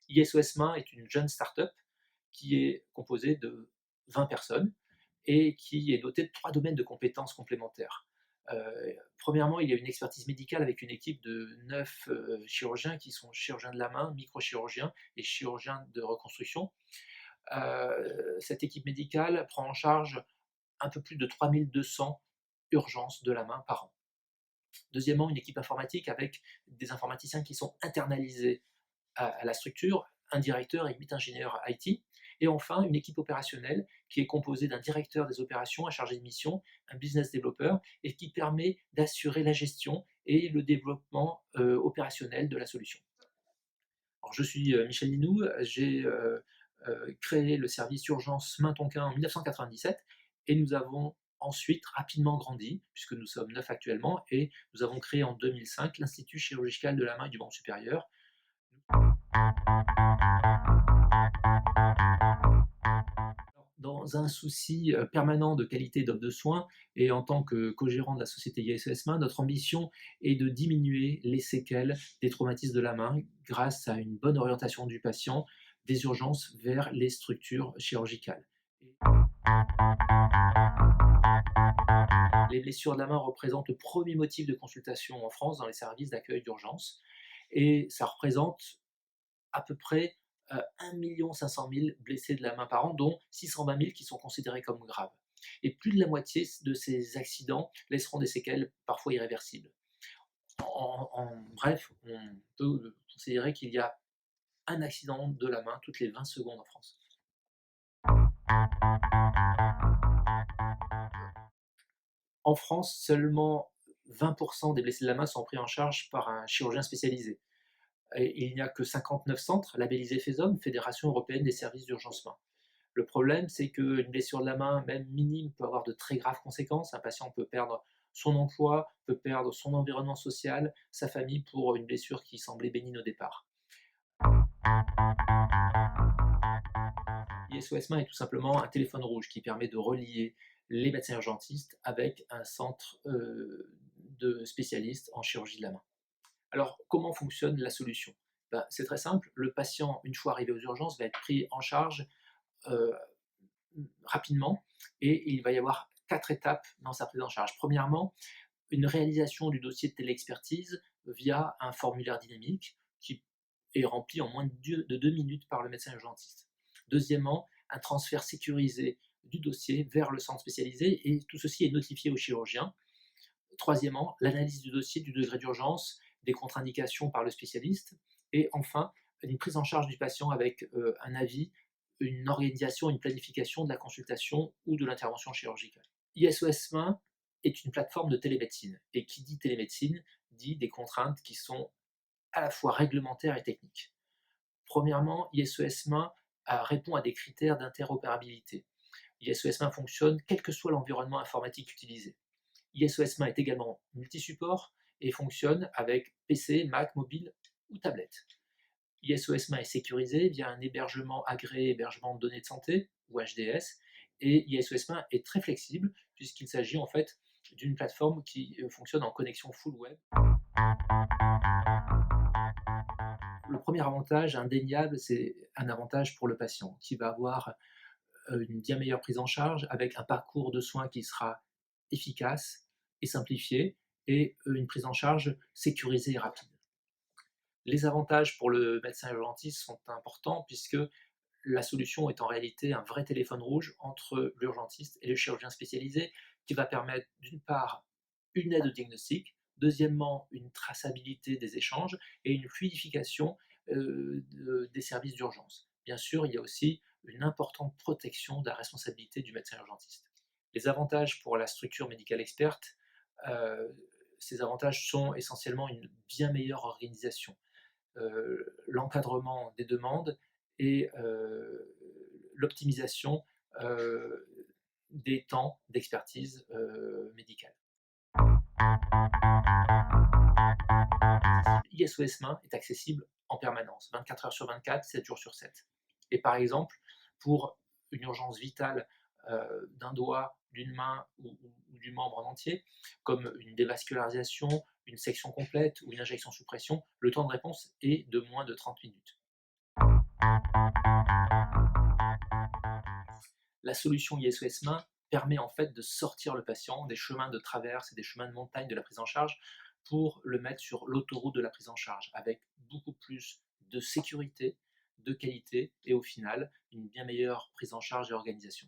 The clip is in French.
ISOS Main est une jeune start-up qui est composée de 20 personnes et qui est dotée de 3 domaines de compétences complémentaires. Premièrement, il y a une expertise médicale avec une équipe de 9 chirurgiens qui sont chirurgiens de la main, microchirurgiens et chirurgiens de reconstruction. Cette équipe médicale prend en charge un peu plus de 3200 urgences de la main par an. Deuxièmement, une équipe informatique avec des informaticiens qui sont internalisés à la structure, un directeur et 8 ingénieurs IT. Et enfin, une équipe opérationnelle qui est composée d'un directeur des opérations, un chargé de mission, un business developer, et qui permet d'assurer la gestion et le développement opérationnel de la solution. Alors, je suis Michel Ninou, j'ai créé le service Urgence Main-Tonkin en 1997 et nous avons ensuite rapidement grandi, puisque nous sommes 9 actuellement, et nous avons créé en 2005 l'Institut chirurgical de la main et du membre supérieur. Dans un souci permanent de qualité d'offre de soins et en tant que co-gérant de la société ISS Main, notre ambition est de diminuer les séquelles des traumatismes de la main grâce à une bonne orientation du patient des urgences vers les structures chirurgicales. Les blessures de la main représentent le premier motif de consultation en France dans les services d'accueil d'urgence et ça représente à peu près 1 500 000 blessés de la main par an, dont 620 000 qui sont considérés comme graves. Et plus de la moitié de ces accidents laisseront des séquelles parfois irréversibles. En bref, on peut considérer qu'il y a un accident de la main toutes les 20 secondes en France. En France, seulement 20% des blessés de la main sont pris en charge par un chirurgien spécialisé. Et il n'y a que 59 centres labellisés FESOM, Fédération européenne des services d'urgence main. Le problème, c'est qu'une blessure de la main, même minime, peut avoir de très graves conséquences. Un patient peut perdre son emploi, peut perdre son environnement social, sa famille pour une blessure qui semblait bénigne au départ. ISOS Main est tout simplement un téléphone rouge qui permet de relier les médecins urgentistes avec un centre de spécialistes en chirurgie de la main. Alors, comment fonctionne la solution? C'est très simple, le patient, une fois arrivé aux urgences, va être pris en charge euh, rapidement et il va y avoir 4 étapes dans sa prise en charge. Premièrement, une réalisation du dossier de téléexpertise via un formulaire dynamique qui est rempli en moins de 2 minutes par le médecin urgentiste. Deuxièmement, un transfert sécurisé du dossier vers le centre spécialisé et tout ceci est notifié au chirurgien. Troisièmement, l'analyse du dossier, du degré d'urgence, des contre-indications par le spécialiste. Et enfin, une prise en charge du patient avec un avis, une organisation, une planification de la consultation ou de l'intervention chirurgicale. ISOS Main est une plateforme de télémédecine. Et qui dit télémédecine dit des contraintes qui sont à la fois réglementaires et techniques. Premièrement, ISOS Main répond à des critères d'interopérabilité. ISOS Main fonctionne quel que soit l'environnement informatique utilisé. ISOS Main est également multi-support et fonctionne avec PC, Mac, mobile ou tablette. ISOS Main est sécurisé via un hébergement agréé hébergement de données de santé ou HDS et ISOS Main est très flexible puisqu'il s'agit en fait d'une plateforme qui fonctionne en connexion full web. Le premier avantage indéniable, c'est un avantage pour le patient qui va avoir une bien meilleure prise en charge avec un parcours de soins qui sera efficace et simplifié et une prise en charge sécurisée et rapide. Les avantages pour le médecin urgentiste sont importants puisque la solution est en réalité un vrai téléphone rouge entre l'urgentiste et le chirurgien spécialisé qui va permettre d'une part une aide au diagnostic, deuxièmement une traçabilité des échanges et une fluidification des services d'urgence. Bien sûr, il y a aussi une importante protection de la responsabilité du médecin urgentiste. Les avantages pour la structure médicale experte, euh, ces avantages sont essentiellement une bien meilleure organisation, l'encadrement des demandes et l'optimisation euh, des temps d'expertise médicale. ISOS Main est accessible en permanence, 24 heures sur 24, 7 jours sur 7. Et par exemple, pour une urgence vitale d'un doigt, d'une main ou du membre en entier, comme une dévascularisation, une section complète ou une injection sous pression, le temps de réponse est de moins de 30 minutes. La solution ISOS Main permet en fait de sortir le patient des chemins de traverse et des chemins de montagne de la prise en charge pour le mettre sur l'autoroute de la prise en charge avec beaucoup plus de sécurité, de qualité et au final une bien meilleure prise en charge et organisation.